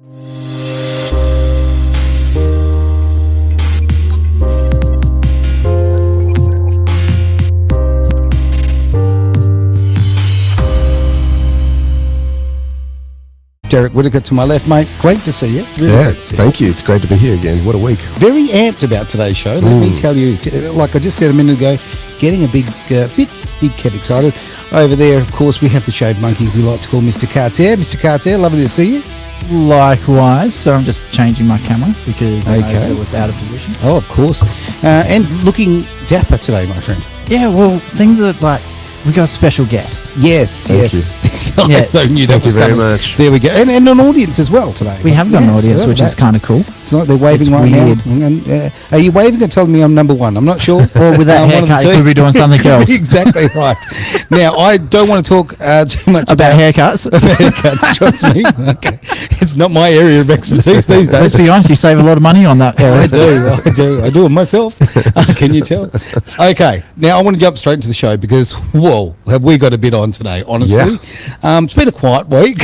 Derek Whittaker to my left, mate. Great to see you. Really thank you. It's great to be here again. What a week. Very amped about today's show. Let me tell you, like I just said a minute ago, getting a big Kev excited. Over there, of course, we have the shaved monkey we like to call Mr. Carter. Mr. Carter, lovely to see you. Likewise. So I'm just changing my camera because I noticed it was out of position. Oh, of course. And looking dapper today, my friend. Yeah, well, things are like... We got a special guest. Yes. Yeah. So knew that Thank was you very coming. much. There we go. And an audience as well today. We have got an audience, which is kind of cool. It's like they're waving It's right weird. now. And, are you waving or telling me I'm number one? I'm not sure. Or with that haircut, you could be doing something else. Exactly right. Now, I don't want to talk too much about haircuts. Haircuts, trust me. Okay. It's not my area of expertise these days. Let's be honest, you save a lot of money on that area. I do it myself. Can you tell? Okay. Now, I want to jump straight into the show because, whoa, have we got a bit on today, honestly. Yeah. It's been a quiet week.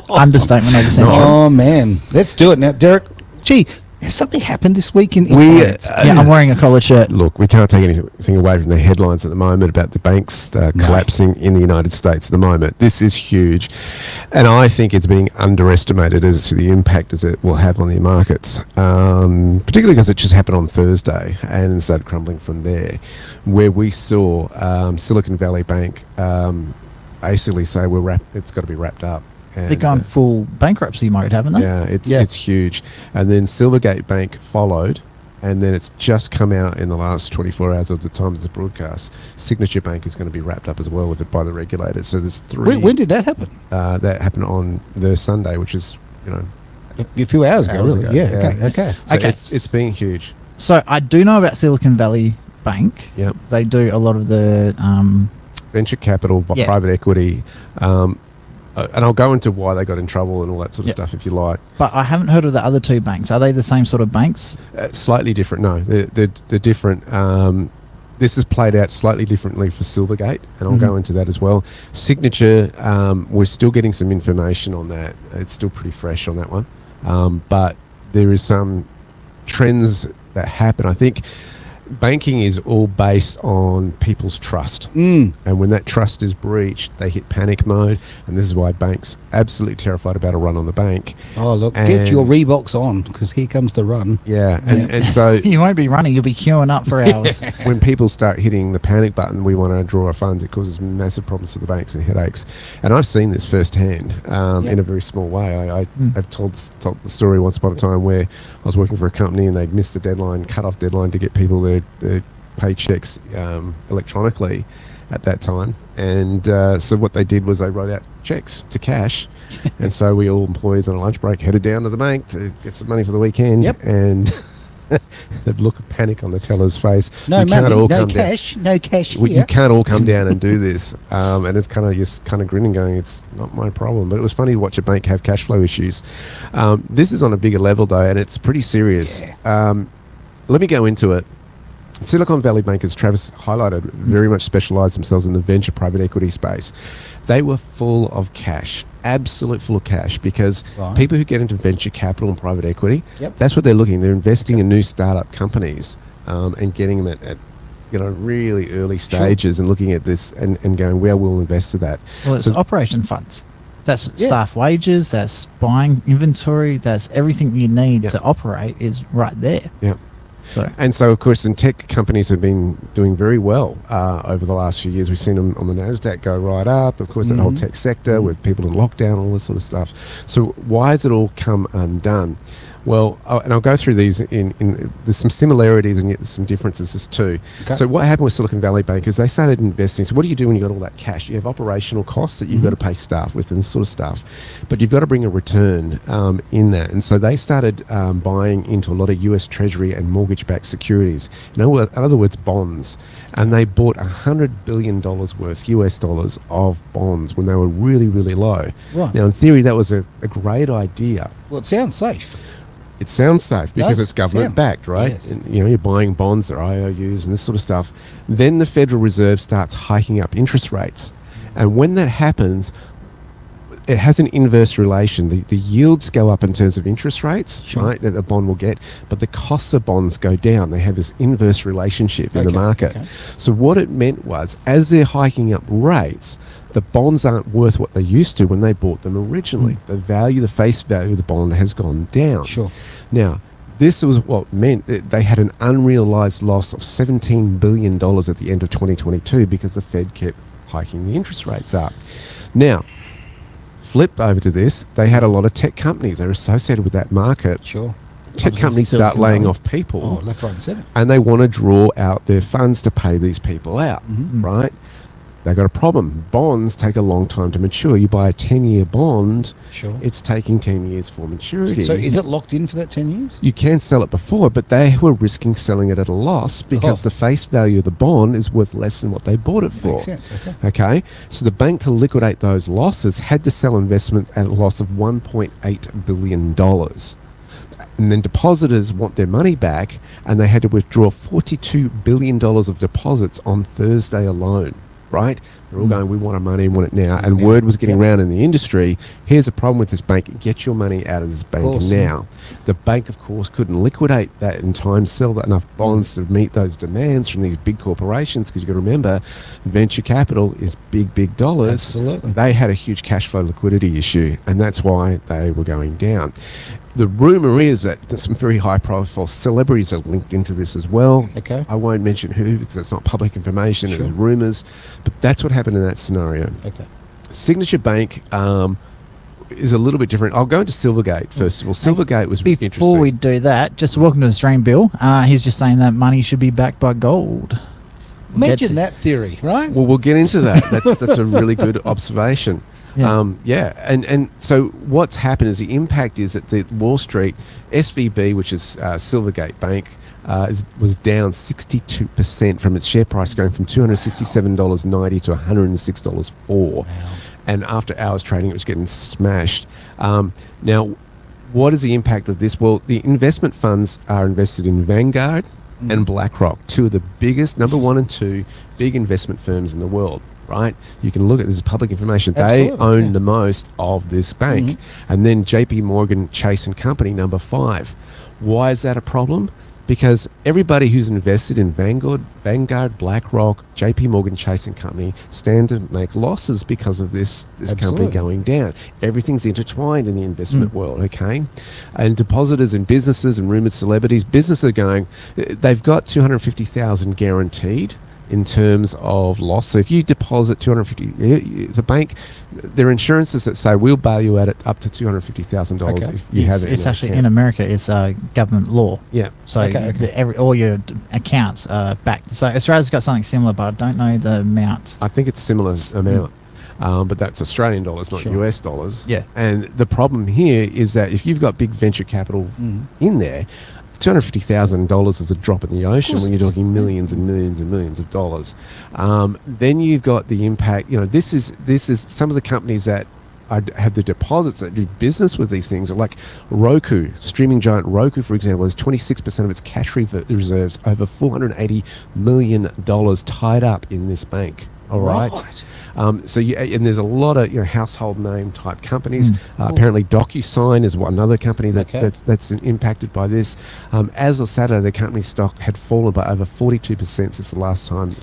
Understatement of the century. Oh, man. Let's do it now. Derek, gee, has something happened this week in finance? I'm wearing a collared shirt. Look, we can't take anything away from the headlines at the moment about the banks collapsing in the United States at the moment. This is huge. And I think it's being underestimated as to the impact as it will have on the markets, particularly because it just happened on Thursday and started crumbling from there, where we saw Silicon Valley Bank basically say it's got to be wrapped up. And, they're gone full bankruptcy mode, haven't they? Yeah, it's huge. And then Silvergate Bank followed, and then it's just come out in the last 24 hours of the time of the broadcast. Signature Bank is going to be wrapped up as well by the regulators. So there's three. When did that happen? That happened on the Sunday, which is a few hours ago, really. Yeah. Okay. So it's been huge. So I do know about Silicon Valley Bank. Yep. They do a lot of the venture capital, private equity. And I'll go into why they got in trouble and all that sort of stuff if you like. But I haven't heard of the other two banks. Are they the same sort of banks? Slightly different. No, they're different. This is played out slightly differently for Silvergate, and I'll go into that as well. Signature, we're still getting some information on that. It's still pretty fresh on that one. But there is some trends that happen. I think banking is all based on people's trust. And when that trust is breached, they hit panic mode. And this is why banks absolutely terrified about a run on the bank. Oh, look, get your Reeboks on, because here comes the run. Yeah. And so... You won't be running, you'll be queuing up for hours. When people start hitting the panic button, we want to draw our funds, it causes massive problems for the banks and headaches. And I've seen this firsthand in a very small way. I've told the story once upon a time where I was working for a company and they'd missed the deadline, cut-off deadline to get people their paychecks electronically at that time. And so what they did was they wrote out checks to cash. And so we all employees on a lunch break headed down to the bank to get some money for the weekend. Yep. And the look of panic on the teller's face. No money, no cash here. You can't all come down and do this. And it's kind of grinning going, it's not my problem. But it was funny to watch a bank have cash flow issues. This is on a bigger level though, and it's pretty serious. Yeah. Let me go into it. Silicon Valley Bank, as Travis highlighted, very much specialised themselves in the venture private equity space. They were full of cash, absolute full of cash, because people who get into venture capital and private equity, that's what they're looking. They're investing in new startup companies and getting them at really early stages and looking at this and going, where we'll invest to that. Well, it's operation funds. That's staff wages, that's buying inventory, that's everything you need to operate is right there. Yeah. So, of course, and tech companies have been doing very well over the last few years. We've seen them on the NASDAQ go right up. Of course, that whole tech sector with people in lockdown, all this sort of stuff. So why has it all come undone? Well, and I'll go through these there's some similarities and yet there's some differences too. Okay. So what happened with Silicon Valley Bank is they started investing. So what do you do when you got all that cash? You have operational costs that you've got to pay staff with and sort of stuff, but you've got to bring a return in that. And so they started buying into a lot of US Treasury and mortgage-backed securities. In other words, bonds. And they bought $100 billion worth US dollars of bonds when they were really, really low. Right. Now, in theory, that was a great idea. Well, it sounds safe. It sounds safe because it's government backed, right? Yes. And, you're buying bonds, they're IOUs and this sort of stuff. Then the Federal Reserve starts hiking up interest rates. And when that happens, it has an inverse relation. The yields go up in terms of interest rates, Sure. right, that the bond will get, but the costs of bonds go down. They have this inverse relationship in the Okay, market. okay. So what it meant was, as they're hiking up rates, the bonds aren't worth what they used to when they bought them originally. The value, the face value of the bond has gone down. Sure. Now, this was what meant that they had an unrealized loss of $17 billion at the end of 2022 because the Fed kept hiking the interest rates up. Now, flip over to this, they had a lot of tech companies. They're associated with that market. Sure. Tech companies start Silicon laying Valley. off people. Oh, left, right, and centre. And they want to draw out their funds to pay these people out, right? They've got a problem. Bonds take a long time to mature. You buy a 10-year bond, Sure. it's taking 10 years for maturity. So is it locked in for that 10 years? You can sell it before, but they were risking selling it at a loss because the face value of the bond is worth less than what they bought it for. Makes sense, okay. Okay, so the bank, to liquidate those losses, had to sell investment at a loss of $1.8 billion. And then depositors want their money back, and they had to withdraw $42 billion of deposits on Thursday alone, right? They're all going, we want our money, we want it now. And Yeah. word was getting Yeah. around in the industry, here's a problem with this bank, get your money out of this bank course. now. The bank, of course, couldn't liquidate that in time, sell that enough bonds to meet those demands from these big corporations, because you've got to remember, venture capital is big dollars. Absolutely. They had a huge cash flow liquidity issue, and that's why they were going down. The rumor is that there's some very high-profile celebrities are linked into this as well. Okay. I won't mention who because it's not public information. Sure. It was rumors, but that's what happened in that scenario. Okay. Signature Bank is a little bit different. I'll go into Silvergate first of all. Silvergate was Before interesting. we do that, just welcome to the stream, Bill. He's just saying that money should be backed by gold. Imagine that theory, right? Well, we'll get into that. That's a really good observation. Yeah. And so what's happened is the impact is that the Wall Street, SVB, which is Silvergate Bank, was down 62% from its share price, going from $267.90 to $106.04. And after hours trading, it was getting smashed. Now, what is the impact of this? Well, the investment funds are invested in Vanguard and BlackRock, two of the biggest, number 1 and 2, big investment firms in the world. Right, you can look at this public information. Absolutely, They own yeah. the most of this bank, and then J.P. Morgan Chase and Company, number 5. Why is that a problem? Because everybody who's invested in Vanguard, BlackRock, J.P. Morgan Chase and Company stand to make losses because of this company Absolutely. going down. Everything's intertwined in the investment world, okay? And depositors and businesses and rumoured celebrities, businesses are going, they've got $250,000 guaranteed in terms of loss. So if you deposit $250,000, the bank, there are insurances that say we'll bail you at it up to $250,000 Okay. if you have it. It's actually account. in America. It's government law. Yeah. So Okay. all your accounts are backed. So Australia's got something similar, but I don't know the amount. I think it's similar amount. But that's Australian dollars, not Sure. US dollars. Yeah. And the problem here is that if you've got big venture capital in there, $250,000 is a drop in the ocean when you're talking millions and millions and millions of dollars. Then you've got the impact. You know, this is some of the companies that have the deposits that do business with these things, like Roku, streaming giant Roku, for example, has 26% of its cash reserves, over $480 million tied up in this bank. All right. So and there's a lot of household name type companies. Apparently, DocuSign is another company that's impacted by this. As of Saturday, the company stock had fallen by over 42% since the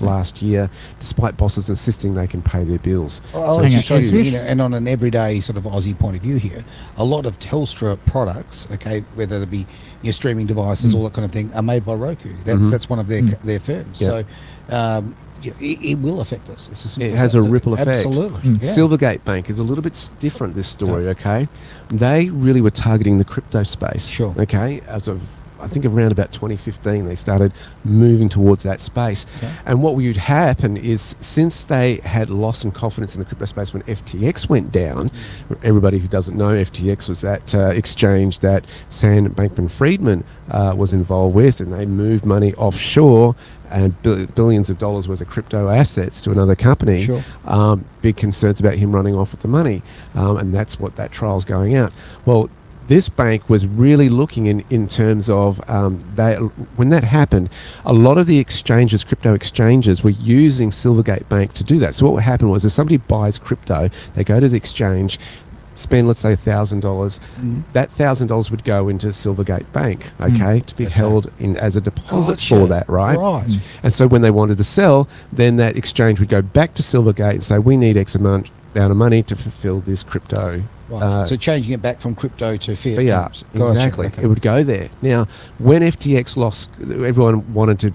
last year, despite bosses insisting they can pay their bills. I'll Hang just on, show is you, this- and on an everyday sort of Aussie point of view here, a lot of Telstra products, okay, whether it be your streaming devices, all that kind of thing, are made by Roku. That's one of their firms. Yeah. So it will affect us. It's as simple It as has that. a So ripple effect. Absolutely. Yeah. Silvergate Bank is a little bit different, this story, okay? They really were targeting the crypto space. Sure. Okay? As of, I think around about 2015, they started moving towards that space. Okay. And what would happen is, since they had loss in confidence in the crypto space when FTX went down, everybody who doesn't know, FTX was that exchange that Sam Bankman-Friedman was involved with, and they moved money offshore and billions of dollars worth of crypto assets to another company. Sure. Big concerns about him running off with the money, and that's what that trial's going out. Well, this bank was really looking in terms of when that happened, a lot of the exchanges, crypto exchanges, were using Silvergate Bank to do that. So what would happen was, if somebody buys crypto, they go to the exchange, spend, let's say, $1,000, that $1,000 would go into Silvergate Bank, to be held in as a deposit for that, right? And so when they wanted to sell, then that exchange would go back to Silvergate and say, we need X amount of money to fulfill this crypto. So changing it back from crypto to fiat. Exactly. It would go there. Now, when FTX lost, everyone wanted to.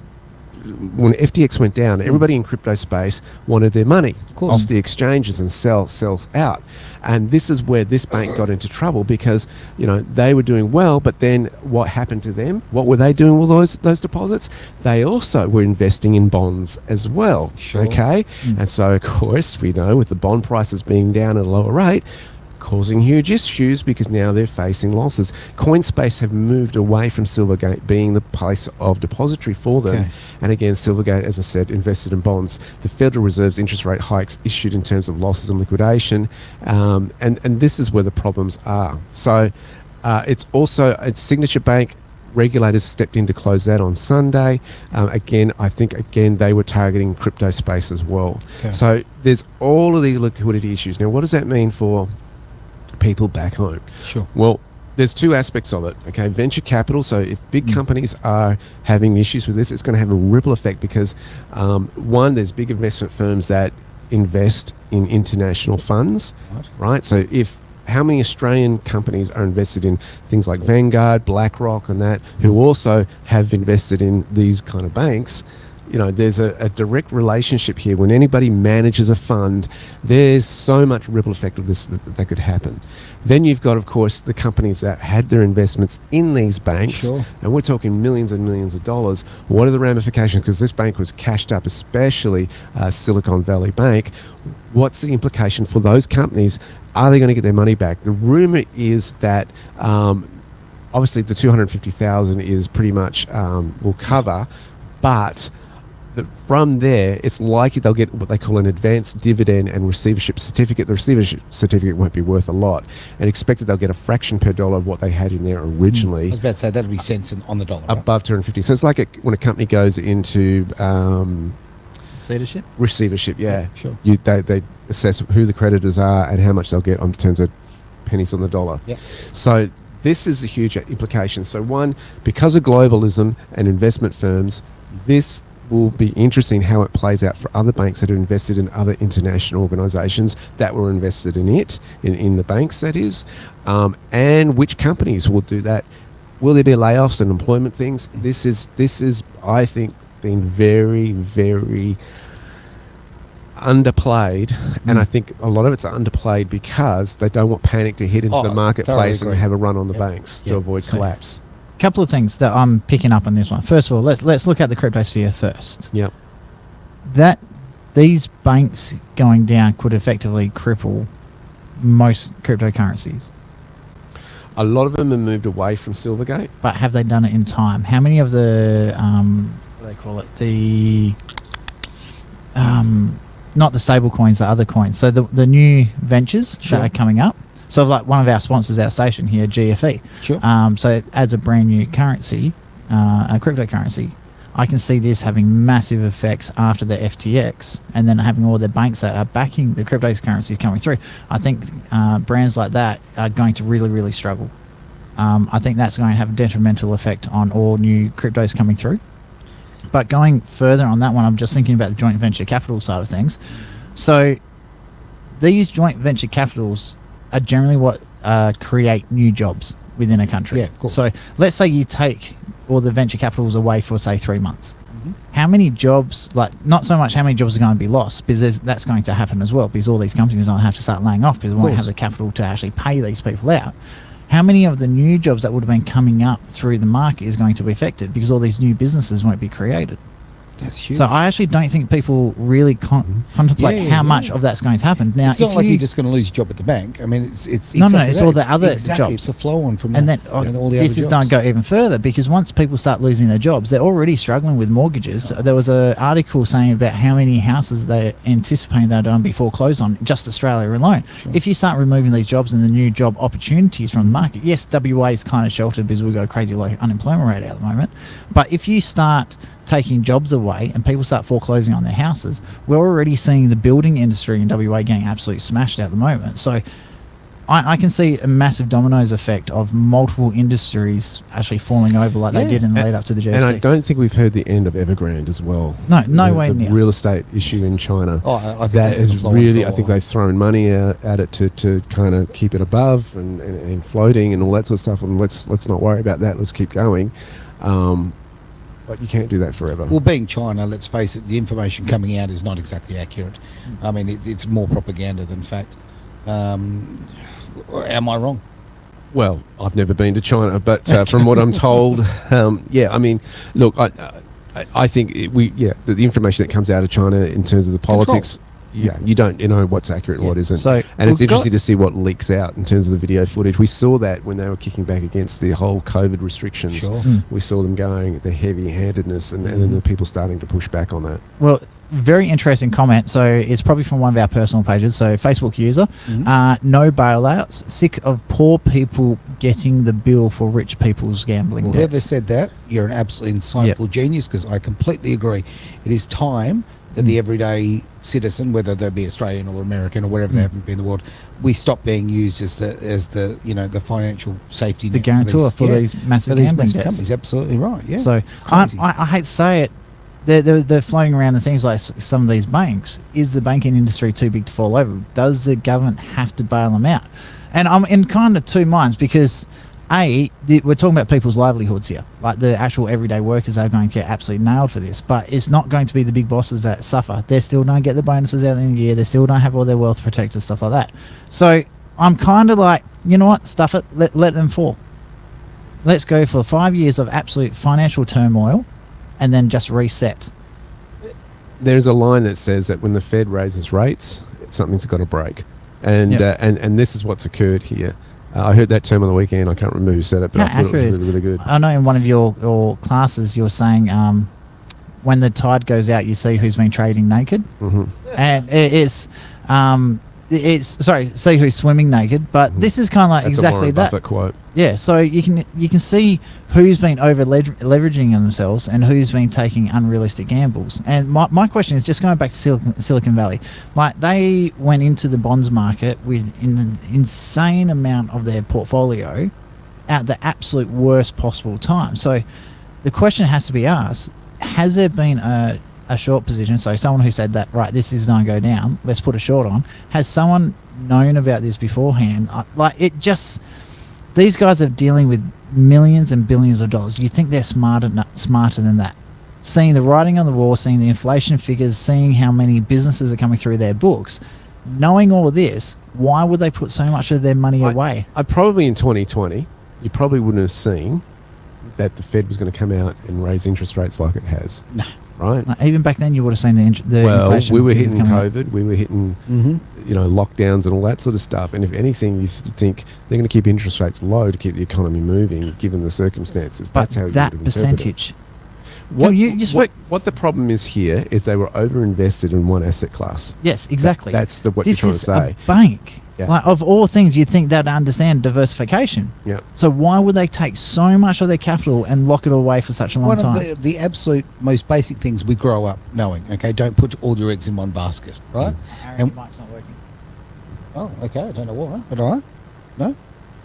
When FTX went down, everybody in crypto space wanted their money off the exchanges and sells out. And this is where this bank got into trouble because, they were doing well, but then what happened to them? What were they doing with those deposits? They also were investing in bonds as well. Okay? And so, of course, we know with the bond prices being down at a lower rate, causing huge issues because now they're facing losses. Coinspace have moved away from Silvergate being the place of depository for them. And again, Silvergate, as I said, invested in bonds. The Federal Reserve's interest rate hikes issued in terms of losses and liquidation. And this is where the problems are. So it's also a Signature Bank. Regulators stepped in to close that on Sunday. I think they were targeting crypto space as well. So there's all of these liquidity issues. Now, what does that mean for people back home? Well, there's two aspects of it. Venture capital. So if big companies are having issues with this, it's going to have a ripple effect because one, there's big investment firms that invest in international funds, right? So how many Australian companies are invested in things like Vanguard, BlackRock, and that, who also have invested in these kind of banks? There's a direct relationship here. When anybody manages a fund, there's so much ripple effect of this that could happen. Then you've got, of course, the companies that had their investments in these banks, and we're talking millions and millions of dollars. What are the ramifications? Because this bank was cashed up, especially Silicon Valley Bank. What's the implication for those companies? Are they going to get their money back? The rumor is that obviously the $250,000 is pretty much will cover, but from there, it's likely they'll get what they call an advanced dividend and receivership certificate. The receivership certificate won't be worth a lot, and expected they'll get a fraction per dollar of what they had in there originally. I was about to say that'll be cents on the dollar. Above 250. So it's like when a company goes into receivership. They assess who the creditors are and how much they'll get in terms of pennies on the dollar. So this is a huge implication. So one, because of globalism and investment firms, this will be interesting how it plays out for other banks that are invested in other international organisations that were invested in the banks, that is, and which companies will do that. Will there be layoffs and employment things? This is, I think, been very, very underplayed, and I think a lot of it's underplayed because they don't want panic to hit into the marketplace and have a run on the banks to avoid collapse. Couple of things that I'm picking up on this one. First of all, let's look at the crypto sphere first. That these banks going down could effectively cripple most cryptocurrencies. A lot of them have moved away from Silvergate. But have they done it in time? How many of the what do they call it? The not the stable coins, the other coins. So the new ventures that are coming up. So like one of our sponsors, our station here, GFE. So as a brand new currency, a cryptocurrency, I can see this having massive effects after the FTX and then having all the banks that are backing the cryptocurrencies coming through. I think brands like that are going to really, really struggle. I think that's going to have a detrimental effect on all new cryptos coming through. But going further on that one, I'm just thinking about the joint venture capital side of things. So these joint venture capitals are generally what create new jobs within a country. Of course. So let's say you take all the venture capitals away for, say, 3 months. How many jobs, not so much how many jobs are going to be lost, because that's going to happen as well, because all these companies don't have to start laying off because they won't have the capital to actually pay these people out. How many of the new jobs that would have been coming up through the market is going to be affected because all these new businesses won't be created? That's huge. So I actually don't think people really contemplate how much of that's going to happen. Now, it's not like you're just going to lose your job at the bank. I mean, it's exactly it's all the other jobs. It's a flow on from and that. then all the other this is jobs. don't go even further, because once people start losing their jobs, they're already struggling with mortgages. There was an article saying about how many houses they're anticipating they're going to be foreclosed on, just Australia alone. If you start removing these jobs and the new job opportunities from the market, yes, WA is kind of sheltered because we've got a crazy low unemployment rate at the moment. But if you start taking jobs away and people start foreclosing on their houses, we're already seeing the building industry in WA getting absolutely smashed at the moment. So I can see a massive dominoes effect of multiple industries actually falling over like they did in the lead up to the GFC. And I don't think we've heard the end of Evergrande as well. No way near. The real estate issue in China. Oh, I think that is really, I think they they've thrown money at it to kind of keep it above and floating and all that sort of stuff. And let's not worry about that. Let's keep going. But you can't do that forever. Well, being China, let's face it, the information coming out is not exactly accurate. I mean, it's more propaganda than fact. Am I wrong? Well, I've never been to China, but from what I'm told, I mean, look, I think the information that comes out of China in terms of the politics, you don't know what's accurate and what isn't. So, and it's interesting to see what leaks out in terms of the video footage. We saw that when they were kicking back against the whole COVID restrictions. Sure. We saw them going, the heavy-handedness, and then the people starting to push back on that. Well, very interesting comment. So it's probably from one of our personal pages. So Facebook user, no bailouts, sick of poor people getting the bill for rich people's gambling debts. Whoever said that, you're an absolutely insightful genius, because I completely agree. It is time that the everyday citizen, whether they be Australian or American or wherever they happen to be in the world, we stop being used as the financial safety net, the guarantor for these massive gambling debts. Companies. Absolutely right. Yeah. So I hate to say it, they're floating around the things like some of these banks. Is the banking industry too big to fall over? Does the government have to bail them out? And I'm in kind of two minds, because we're talking about people's livelihoods here. Like the actual everyday workers are going to get absolutely nailed for this, but it's not going to be the big bosses that suffer. They still don't get the bonuses out at the end of the year. They still don't have all their wealth protected, stuff like that. So I'm kind of like, you know what, stuff it, let them fall. Let's go for 5 years of absolute financial turmoil and then just reset. There's a line that says that when the Fed raises rates, something's got to break. And this is what's occurred here. I heard that term on the weekend. I can't remember who said it, but I thought it was really, really good. I know in one of your classes you were saying when the tide goes out, you see who's been trading naked. Mm-hmm. And see who's swimming naked. But this is kind of like That's exactly a Warren that. Buffett quote. Yeah, so you can see who's been over leveraging themselves and who's been taking unrealistic gambles. And my question is just going back to Silicon Valley. Like, they went into the bonds market with an insane amount of their portfolio at the absolute worst possible time. So the question has to be asked, has there been a short position? So someone who said that, right, this is going to go down, let's put a short on. Has someone known about this beforehand? These guys are dealing with millions and billions of dollars. You think they're smarter than that? Seeing the writing on the wall, seeing the inflation figures, seeing how many businesses are coming through their books, knowing all this, why would they put so much of their money away? I probably in 2020, you probably wouldn't have seen that the Fed was going to come out and raise interest rates like it has. No. Right? Even back then, you would have seen the inflation. We were hitting COVID. We were hitting, lockdowns and all that sort of stuff. And if anything, you think they're going to keep interest rates low to keep the economy moving, given the circumstances. But that's how that you would percentage. What the problem is here is they were overinvested in one asset class. Yes, exactly. That's what you're trying to say. This is a bank. Yeah. Like, of all things, you'd think they'd understand diversification. Yeah. So why would they take so much of their capital and lock it away for such a long time? One of the absolute most basic things we grow up knowing, okay, don't put all your eggs in one basket, right? Aaron, your mic's not working. Oh, okay, I don't know why, but all right. No,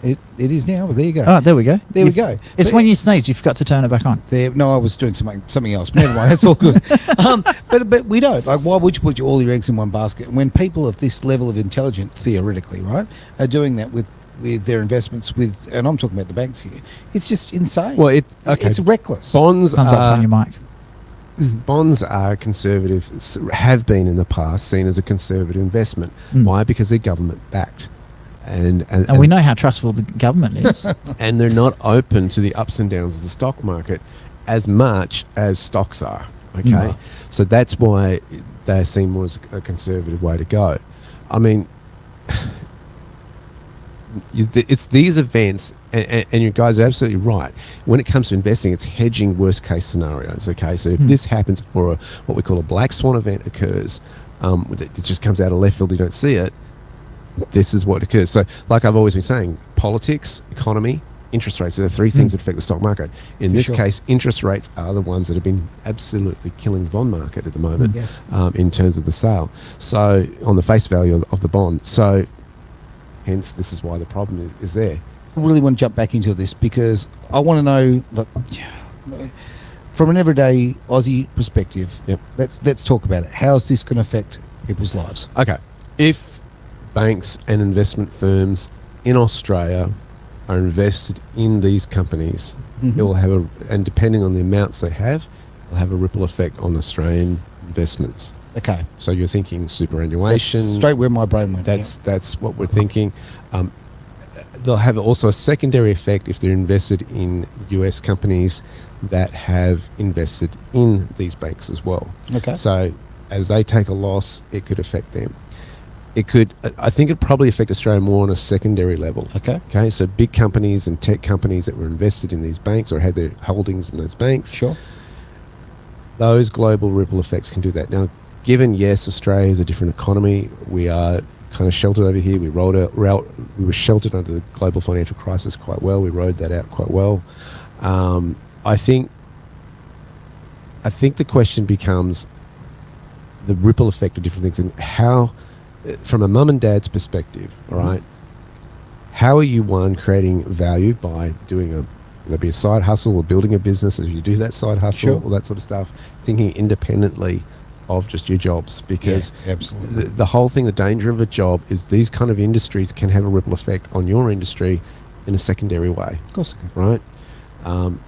it is now, but there you go. Oh, there we go. We go. It's when you sneeze, you forgot to turn it back on. No, I was doing something else. Never mind, that's all good. But we don't. Like, why would you put all your eggs in one basket? When people of this level of intelligence, theoretically, right, are doing that with their investments and I'm talking about the banks here, it's just insane. Well, it's reckless. Bonds Thumbs up on your mic. Bonds are conservative, have been in the past seen as a conservative investment. Why? Because they're government backed. And we know how trustful the government is. And they're not open to the ups and downs of the stock market as much as stocks are. Okay? No. So that's why they're seen more as a conservative way to go. I mean, it's these events, and you guys are absolutely right. When it comes to investing, it's hedging worst case scenarios. Okay, so if this happens, or what we call a black swan event occurs, it just comes out of left field, you don't see it, this is what occurs. So, like I've always been saying, politics, economy, interest rates are the three things that affect the stock market. In this case, interest rates are the ones that have been absolutely killing the bond market at the moment. Yes. In terms of the sale. So, on the face value of the bond. So, Hence, this is why the problem is there. I really want to jump back into this because I want to know, look, from an everyday Aussie perspective, Yep. let's talk about it. How's this going to affect people's lives? Okay. If banks and investment firms in Australia are invested in these companies, it will have and depending on the amounts they have, it'll have a ripple effect on Australian investments. Okay. So you're thinking superannuation. That's straight where my brain went. That's what we're thinking. They'll have also a secondary effect if they're invested in US companies that have invested in these banks as well. Okay. So as they take a loss, it could affect them. It could, I think it'd probably affect Australia more on a secondary level. Okay. Okay, so big companies and tech companies that were invested in these banks or had their holdings in those banks. Sure. Those global ripple effects can do that. Now, given, yes, Australia is a different economy, we are kind of sheltered over here. We were sheltered under the global financial crisis quite well. We rode that out quite well. I think the question becomes the ripple effect of different things and how, from a mum and dad's perspective, all right, how are you, one, creating value by doing there'll be a side hustle or building a business, and if you do that side hustle, all that sort of stuff, thinking independently of just your jobs, because absolutely. The whole thing, the danger of a job is these kind of industries can have a ripple effect on your industry in a secondary way. Of course it can. Right?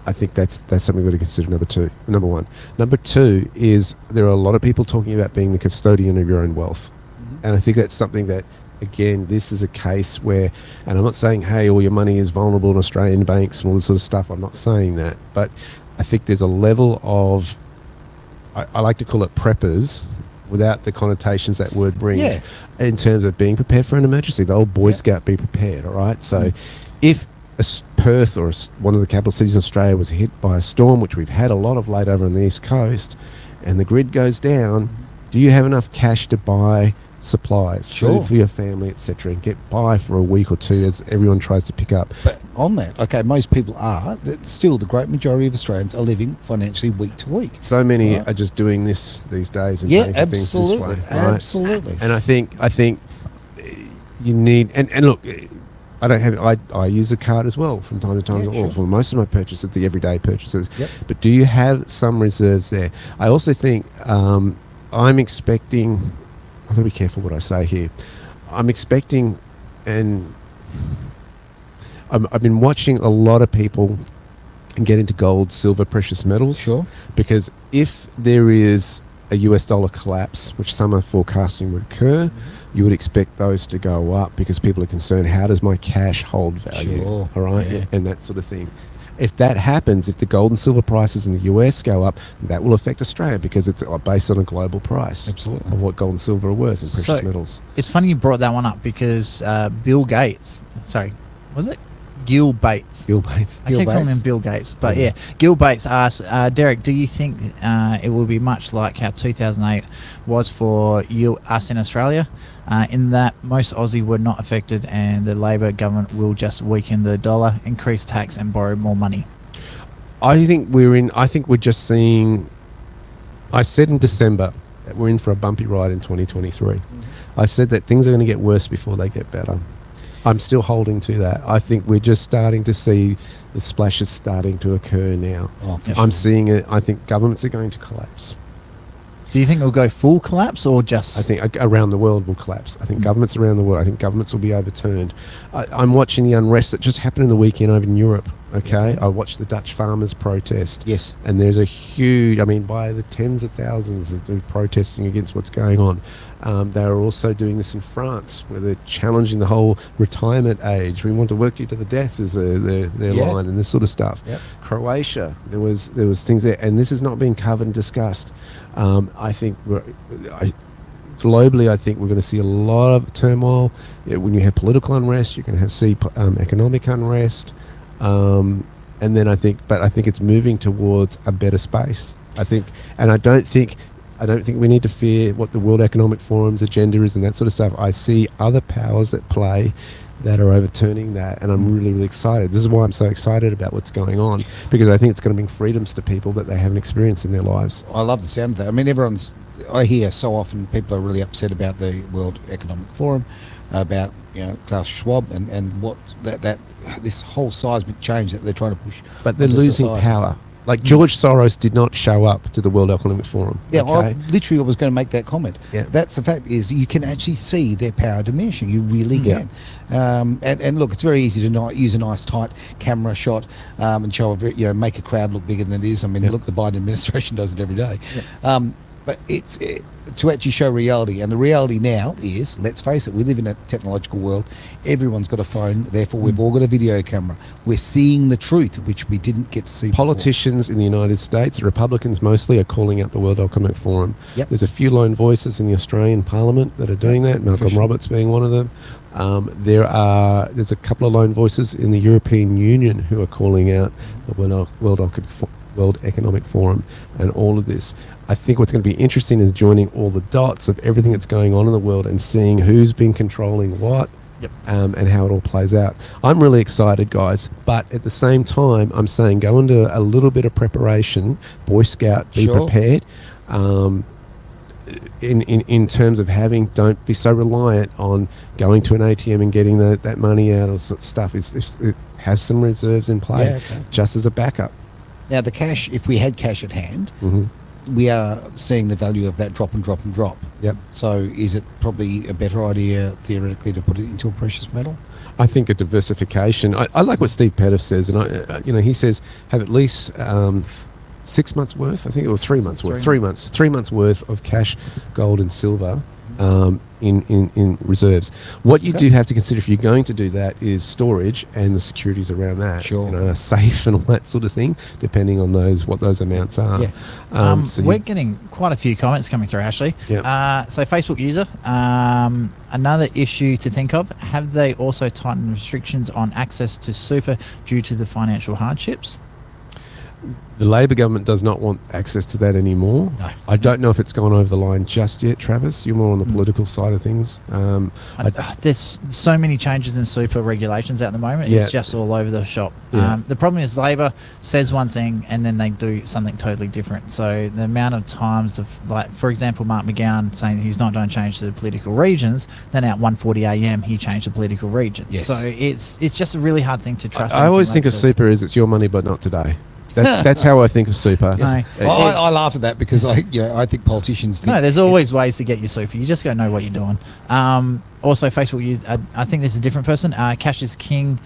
I think that's something we've got to consider, number one. Number two is there are a lot of people talking about being the custodian of your own wealth. And I think that's something that, again, this is a case where, and I'm not saying, hey, all your money is vulnerable in Australian banks and all this sort of stuff. I'm not saying that. But I think there's a level of, I like to call it preppers, without the connotations that word brings, in terms of being prepared for an emergency. The old Boy Scout, be prepared, all right? So if Perth or one of the capital cities in Australia was hit by a storm, which we've had a lot of late over on the East Coast, and the grid goes down, do you have enough cash to buy supplies, food for your family, etc., and get by for a week or two as everyone tries to pick up? But on that, okay, most people are. Still, the great majority of Australians are living financially week to week. So many are just doing this these days and paying for things this way. Right? Absolutely. And I think you need and look, I don't have I use a card as well from time to time, or for most of my purchases, the everyday purchases. But do you have some reserves there? I also think I'm expecting. I've got to be careful what I say here. I'm expecting, and I've been watching a lot of people get into gold, silver, precious metals. Sure. Because if there is a US dollar collapse, which some are forecasting would occur, you would expect those to go up because people are concerned, how does my cash hold value? Sure. All right? And that sort of thing. If that happens, if the gold and silver prices in the US go up, that will affect Australia because it's based on a global price of what gold and silver are worth and precious metals. It's funny you brought that one up because Bill Bates. Gil Bates. I keep calling him Bill Gates, but Gil Bates asked, Derek, do you think it will be much like how 2008 was for us in Australia, in that most Aussie were not affected and the Labor government will just weaken the dollar, increase tax and borrow more money? I think we're just seeing, I said in December that we're in for a bumpy ride in 2023. I said that things are going to get worse before they get better. I'm still holding to that. I think we're just starting to see the splashes starting to occur now. I'm seeing it. I think governments are going to collapse. Do you think it'll go full collapse or just... I think around the world will collapse. I think governments around the world, I think governments will be overturned. I'm watching the unrest that just happened in the weekend over in Europe, okay? I watched the Dutch farmers protest. Yes. And there's a huge, by the tens of thousands of them protesting against what's going on. They are also doing this in France, where they're challenging the whole retirement age. We want to work you to the death is their line and this sort of stuff. Croatia, there was things there, and this has not been covered and discussed. I think globally, I think we're going to see a lot of turmoil. When you have political unrest, you're going to see economic unrest, and then I think it's moving towards a better space. I don't think we need to fear what the World Economic Forum's agenda is and that sort of stuff. I see other powers at play that are overturning that, and I'm really, really excited. This is why I'm so excited about what's going on, because I think it's going to bring freedoms to people that they haven't experienced in their lives. I love the sound of that. Everyone's I hear so often people are really upset about the World Economic Forum, about Klaus Schwab and what that this whole seismic change that they're trying to push. But they're onto losing society. power. Like George Soros did not show up to the World Economic Forum. Yeah, okay? I was going to make that comment. Yeah. That's the fact, is you can actually see their power diminishing. You really can. And look, it's very easy to not use a nice tight camera shot and show make a crowd look bigger than it is. I mean, look, the Biden administration does it every day. Yeah. But it's to actually show reality, and the reality now is, let's face it, we live in a technological world. Everyone's got a phone, therefore we've all got a video camera. We're seeing the truth, which we didn't get to see Politicians in the United States, Republicans mostly, are calling out the World Economic Forum. Yep. There's a few lone voices in the Australian Parliament that are doing that, Malcolm Roberts being one of them. There's a couple of lone voices in the European Union who are calling out the World Economic Forum and all of this. I think what's going to be interesting is joining all the dots of everything that's going on in the world and seeing who's been controlling what. Yep. And how it all plays out. I'm really excited, guys, but at the same time, I'm saying go into a little bit of preparation, Boy Scout, be prepared. In terms of don't be so reliant on going to an ATM and getting that money out or stuff. It has some reserves in play, just as a backup. Now, the cash, if we had cash at hand, we are seeing the value of that drop and drop and drop. Yep. So is it probably a better idea, theoretically, to put it into a precious metal? I think a diversification. I like what Steve Pettis says, and he says have at least 6 months worth, I think, or 3 months worth. 3 months worth of cash, gold and silver in reserves. What you do have to consider if you're going to do that is storage and the securities around that. Sure. A safe and all that sort of thing, depending on what those amounts are. Yeah. We're getting quite a few comments coming through, Ashley. Yeah. So Facebook user, another issue to think of, have they also tightened restrictions on access to super due to the financial hardships? The Labor government does not want access to that anymore. No. I don't know if it's gone over the line just yet, Travis. You're more on the political side of things. There's so many changes in super regulations at the moment. It's just all over the shop. Yeah. The problem is Labor says one thing and then they do something totally different. So the amount of times for example, Mark McGowan saying he's not going to change the political regions, then at 1:40 a.m. he changed the political regions. Yes. So it's just a really hard thing to trust. I always think of super as it's your money, but not today. That's how I think of super. No. I laugh at that because I think politicians think... No, there's always ways to get your super. You just got to know what you're doing. Also, Facebook use, I think this is a different person. Cash is king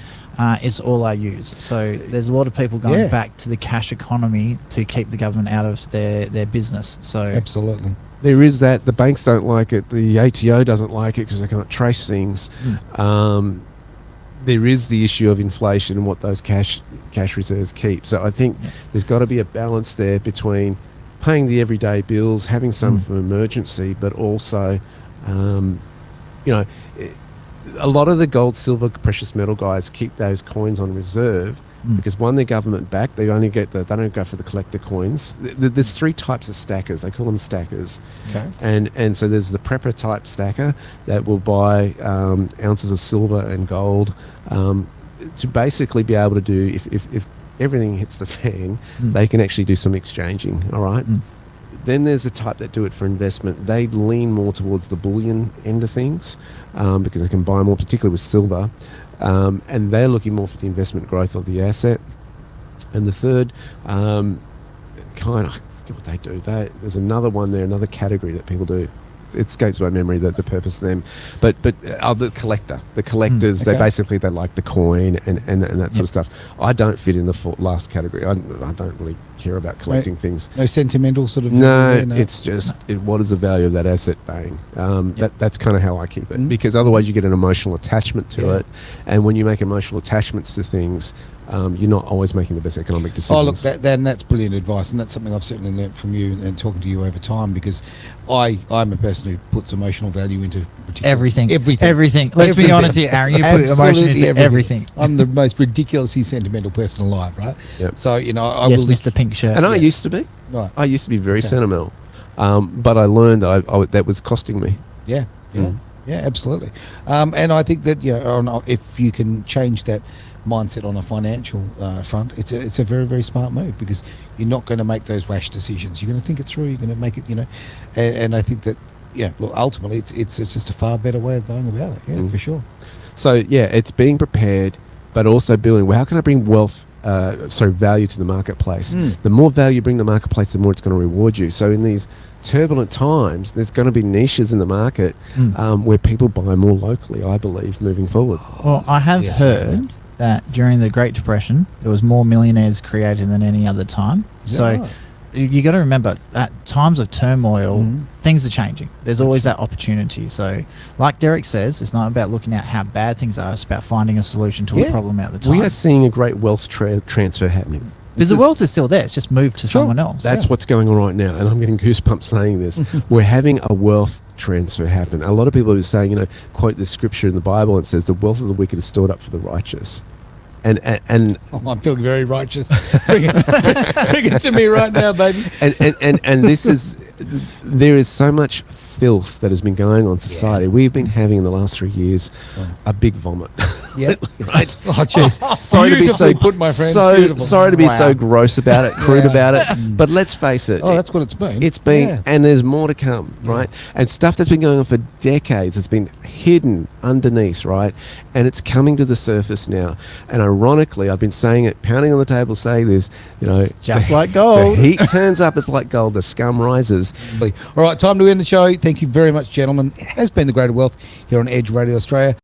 is all I use. So there's a lot of people going back to the cash economy to keep the government out of their business. So Absolutely. There is that. The banks don't like it. The ATO doesn't like it because they can't trace things. There is the issue of inflation and what those cash reserves keep. So I think there's got to be a balance there between paying the everyday bills, having some for emergency, but also, a lot of the gold, silver, precious metal guys keep those coins on reserve because one, they're government backed. They don't go for the collector coins. There's three types of stackers. They call them stackers. Okay. And so there's the prepper type stacker that will buy ounces of silver and gold to basically be able to do, if everything hits the fan, they can actually do some exchanging, all right? Then there's a type that do it for investment. They lean more towards the bullion end of things because they can buy more, particularly with silver. And they're looking more for the investment growth of the asset. And the third, I forget what they do. There's another one there, another category that people do. It escapes my memory the purpose of them, but the collectors, they like the coin and that sort of stuff. I don't fit in the last category. I don't really care about collecting things. No sentimental sort of... No, it's just what is the value of that asset bang? That's kind of how I keep it, because otherwise you get an emotional attachment to it, and when you make emotional attachments to things, you're not always making the best economic decisions. Oh, look, that's brilliant advice, and that's something I've certainly learnt from you and talking to you over time, because I'm a person who puts emotional value into everything. Let's be honest here, Aaron. You put emotion into everything. I'm the most ridiculously sentimental person alive, right? Yep. So, I will... Mr. Pink Shirt. And I used to be. Right. I used to be very sentimental. But I learned that was costing me. Yeah, absolutely. And I think that, if you can change that mindset on a financial front, it's a very, very smart move, because you're not going to make those rash decisions. You're going to think it through. You're going to make it, and I think that, look, ultimately it's just a far better way of going about it. For sure. So it's being prepared, but also building. Well, how can I bring value to the marketplace? The more value you bring to the marketplace, the more it's going to reward you. So in these turbulent times, there's going to be niches in the market where people buy more locally, I believe, moving forward. Well, I have heard that during the Great Depression, there was more millionaires created than any other time. So you got to remember, at times of turmoil, things are changing. There's always that opportunity. So, like Derek says, it's not about looking at how bad things are. It's about finding a solution to a problem at the time. We are seeing a great wealth transfer happening. Because the wealth is still there. It's just moved to someone else. That's what's going on right now. And I'm getting goosebumps saying this. We're having a wealth transfer happen. A lot of people are saying, quote the scripture in the Bible, and it says, the wealth of the wicked is stored up for the righteous. And I'm feeling very righteous. Bring it to me right now, baby. And this is, there is so much filth that has been going on in society. We've been having in the last 3 years a big vomit. Yeah, right. Oh, jeez. Sorry to be so put, my friend. Sorry to be so gross about it, crude about it. But let's face it. Oh, that's what it's been. It's been, and there's more to come, right? And stuff that's been going on for decades has been hidden underneath, right? And it's coming to the surface now. And ironically, I've been saying it, pounding on the table, saying this, just like gold. The heat turns up, it's like gold. The scum rises. All right, time to end the show. Thank you very much, gentlemen. It has been the Greater Wealth here on Edge Radio Australia.